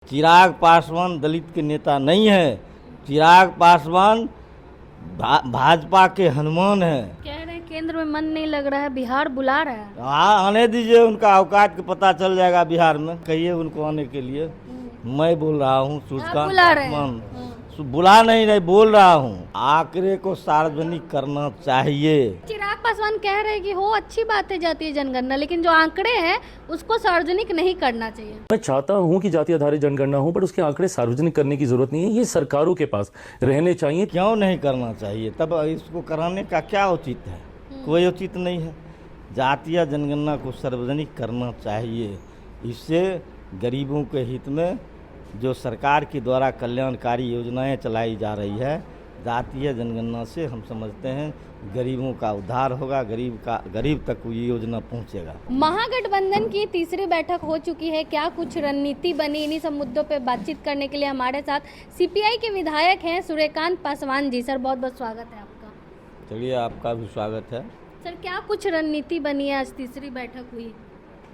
चिराग पासवान दलित के नेता नहीं है। चिराग पासवान भाजपा के हनुमान हैं। कह रहे हैं केंद्र में मन नहीं लग रहा है, बिहार बुला रहा है। हाँ, आने दीजिए, उनका औकात का पता चल जाएगा बिहार में। कहिए उनको आने के लिए। मैं बोल रहा हूँ सूचकांत बुला रहे हैं। पासवान बुला नहीं बोल रहा हूँ। आंकड़े को सार्वजनिक करना चाहिए। चिराग पासवान कह रहे हैं कि हो अच्छी बात है जातीय जनगणना, लेकिन जो आंकड़े हैं उसको सार्वजनिक नहीं करना चाहिए। मैं चाहता हूं कि जाति आधारित जनगणना हो, बट उसके आंकड़े सार्वजनिक करने की जरूरत नहीं है। ये सरकारों के पास रहने चाहिए। क्यों नहीं करना चाहिए? तब इसको कराने का क्या उचित है? कोई उचित नहीं है। जातीय जनगणना को सार्वजनिक करना चाहिए। इससे गरीबों के हित में जो सरकार के द्वारा कल्याणकारी योजनाएं चलाई जा रही है, जातीय जनगणना से हम समझते हैं गरीबों का उद्धार होगा, गरीब तक ये योजना पहुंचेगा। महागठबंधन की तीसरी बैठक हो चुकी है, क्या कुछ रणनीति बनी? इन्हीं सब मुद्दों पे बातचीत करने के लिए हमारे साथ सीपीआई के विधायक हैं सूर्यकांत पासवान जी। सर, बहुत बहुत स्वागत है आपका। चलिए, आपका भी स्वागत है। सर, क्या कुछ रणनीति बनी है? आज तीसरी बैठक हुई।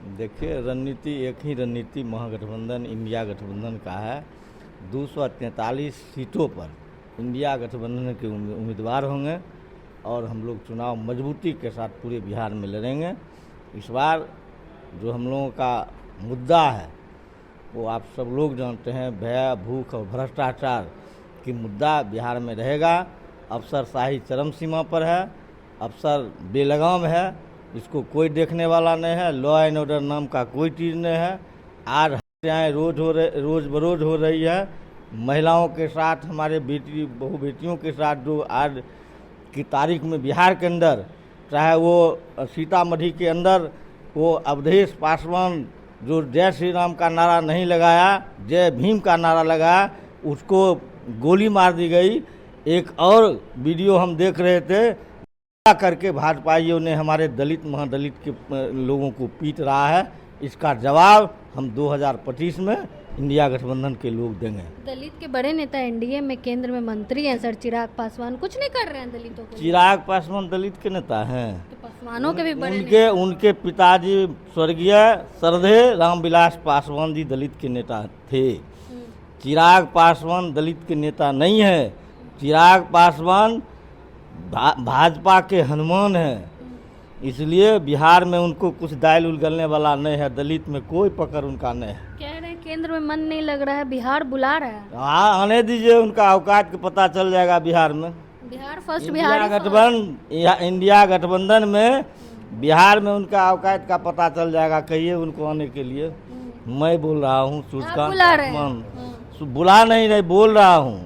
देखिए, रणनीति एक ही रणनीति महागठबंधन इंडिया गठबंधन का है। 243 सीटों पर इंडिया गठबंधन के उम्मीदवार होंगे और हम लोग चुनाव मजबूती के साथ पूरे बिहार में लड़ेंगे। इस बार जो हम लोगों का मुद्दा है वो आप सब लोग जानते हैं, भय, भूख और भ्रष्टाचार की मुद्दा बिहार में रहेगा। अफसरशाही चरम सीमा पर है, अफसर बेलगाम है, इसको कोई देखने वाला नहीं है। लॉ एंड ऑर्डर नाम का कोई चीज़ नहीं है। आज हत्याएँ रोज बरोज हो रही है। महिलाओं के साथ, हमारे बहु बेटियों के साथ जो आज की तारीख में बिहार के अंदर, चाहे वो सीतामढ़ी के अंदर वो अवधेश पासवान जो जय श्री राम का नारा नहीं लगाया, जय भीम का नारा लगाया, उसको गोली मार दी गई। एक और वीडियो हम देख रहे थे, करके भाजपाइयों ने हमारे दलित महादलित के लोगों को पीट रहा है। इसका जवाब हम 2025 में इंडिया गठबंधन के लोग देंगे। दलित के बड़े नेता एनडीए में केंद्र में मंत्री हैं सर चिराग पासवान, कुछ नहीं कर रहे हैं दलितों को। चिराग पासवान दलित के नेता हैं। तो पासवानों के भी बड़े उनके पिताजी स्वर्गीय श्रद्धेय रामविलास पासवान जी दलित के नेता थे। चिराग पासवान दलित के नेता नहीं है। चिराग पासवान भाजपा के हनुमान हैं। इसलिए बिहार में उनको कुछ दाल उलगलने वाला नहीं है। दलित में कोई पकड़ उनका नहीं है। कह रहे हैं केंद्र में मन नहीं लग रहा है, बिहार बुला रहा है। हाँ, आने दीजिए, उनका औकात का पता चल जाएगा बिहार में। बिहार फर्स्ट, इंडिया गठबंधन में बिहार में उनका औकात का पता चल जाएगा। कहिए उनको आने के लिए। मैं बोल रहा हूँ सूचकांत पासवान बुला नहीं बोल रहा हूँ।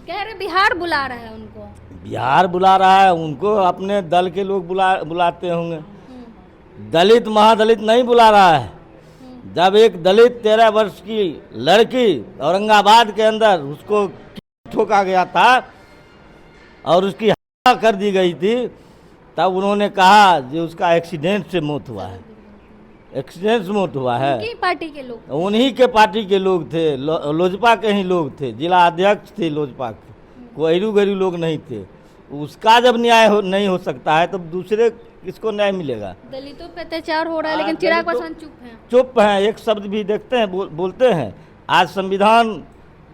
कह रहे बिहार बुला रहा है उनको। बिहार बुला रहा है उनको, अपने दल के लोग बुलाते होंगे। दलित महादलित नहीं बुला रहा है। जब एक दलित 13 वर्ष की लड़की औरंगाबाद के अंदर उसको ठोका गया था और उसकी हत्या कर दी गई थी, तब उन्होंने कहा कि उसका एक्सीडेंट से मौत हुआ है। एक्सीडेंट से मौत हुआ है। उनकी पार्टी के लोग, उन्हीं के पार्टी के लोग थे, लोजपा के ही लोग थे, जिला अध्यक्ष थे लोजपा के, कोई गरीब लोग नहीं थे। उसका जब न्याय नहीं हो सकता है, तब दूसरे किसको न्याय मिलेगा? दलितों पे अत्याचार हो रहा है, लेकिन चिराग पासवान चुप हैं। एक शब्द भी देखते हैं, बोलते हैं। आज संविधान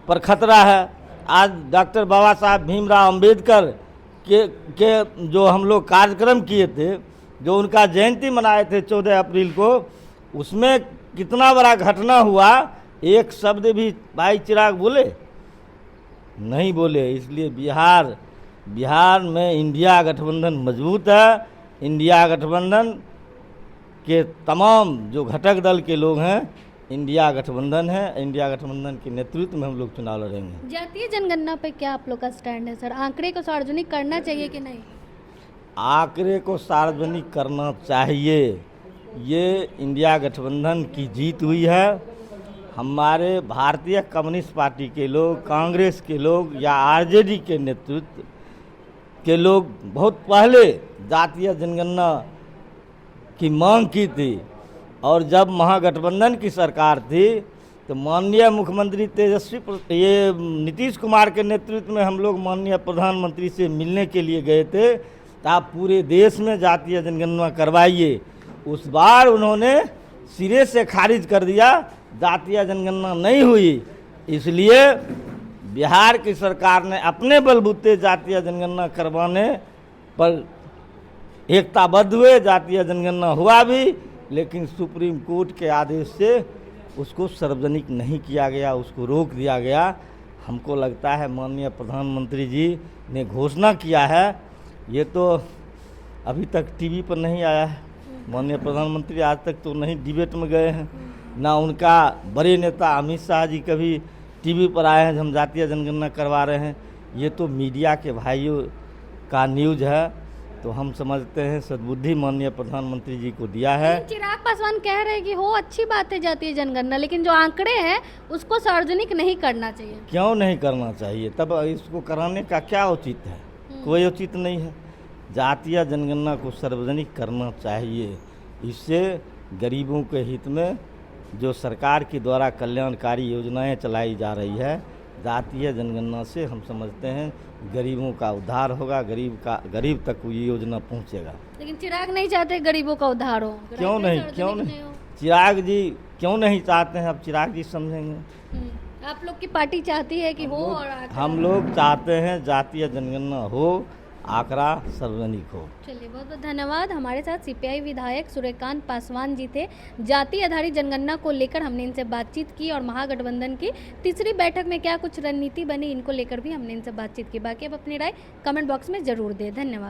पर खतरा है। आज डॉक्टर बाबा साहब भीमराव अंबेडकर के जो हम लोग कार्यक्रम किए थे, जो उनका जयंती मनाए थे 14 अप्रैल को, उसमें कितना बड़ा घटना हुआ, एक शब्द भी भाई चिराग बोले नहीं बोले। इसलिए बिहार में इंडिया गठबंधन मजबूत है। इंडिया गठबंधन के तमाम जो घटक दल के लोग हैं, इंडिया गठबंधन है। इंडिया गठबंधन के नेतृत्व में हम लोग चुनाव लड़ेंगे। जातीय जनगणना पे क्या आप लोग का स्टैंड है सर? आंकड़े को सार्वजनिक करना चाहिए कि नहीं? आंकड़े को सार्वजनिक करना चाहिए। ये इंडिया गठबंधन की जीत हुई है। हमारे भारतीय कम्युनिस्ट पार्टी के लोग, कांग्रेस के लोग या आरजेडी के नेतृत्व के लोग बहुत पहले जातीय जनगणना की मांग की थी, और जब महागठबंधन की सरकार थी तो माननीय मुख्यमंत्री ये नीतीश कुमार के नेतृत्व में हम लोग माननीय प्रधानमंत्री से मिलने के लिए गए थे, तो आप पूरे देश में जातीय जनगणना करवाइए। उस बार उन्होंने सिरे से खारिज कर दिया, जातीय जनगणना नहीं हुई। इसलिए बिहार की सरकार ने अपने बलबूते जातीय जनगणना करवाने पर एकताबद्ध हुए, जातीय जनगणना हुआ भी, लेकिन सुप्रीम कोर्ट के आदेश से उसको सार्वजनिक नहीं किया गया, उसको रोक दिया गया। हमको लगता है माननीय प्रधानमंत्री जी ने घोषणा किया है, ये तो अभी तक टीवी पर नहीं आया है। माननीय प्रधानमंत्री आज तक तो नहीं डिबेट में गए हैं, ना उनका बड़े नेता अमित शाह जी कभी टीवी पर आए हैं हम जातीय जनगणना करवा रहे हैं। ये तो मीडिया के भाइयों का न्यूज़ है, तो हम समझते हैं सद्बुद्धि माननीय प्रधानमंत्री जी को दिया है। चिराग पासवान कह रहे हैं कि हो अच्छी बात है जातीय जनगणना, लेकिन जो आंकड़े हैं उसको सार्वजनिक नहीं करना चाहिए। क्यों नहीं करना चाहिए? तब इसको कराने का क्या औचित्य है? कोई औचित्य नहीं है। जातीय जनगणना को सार्वजनिक करना चाहिए। इससे गरीबों के हित में जो सरकार के द्वारा कल्याणकारी योजनाएं चलाई जा रही है, जातीय जनगणना से हम समझते हैं गरीबों का उद्धार होगा, गरीब तक ये योजना पहुंचेगा। लेकिन चिराग नहीं चाहते गरीबों का उद्धार हो। क्यों नहीं हो। चिराग जी क्यों नहीं चाहते हैं? अब चिराग जी समझेंगे। आप लोग की पार्टी चाहती है कि हो और हम लोग चाहते हैं जातीय जनगणना हो, आंकड़ा सार्वजनिक हो। चलिए, बहुत बहुत धन्यवाद। हमारे साथ सीपीआई विधायक सूर्यकांत पासवान जी थे। जाति आधारित जनगणना को लेकर हमने इनसे बातचीत की और महागठबंधन की तीसरी बैठक में क्या कुछ रणनीति बनी, इनको लेकर भी हमने इनसे बातचीत की। बाकी अब अपनी राय कमेंट बॉक्स में जरूर दें। धन्यवाद।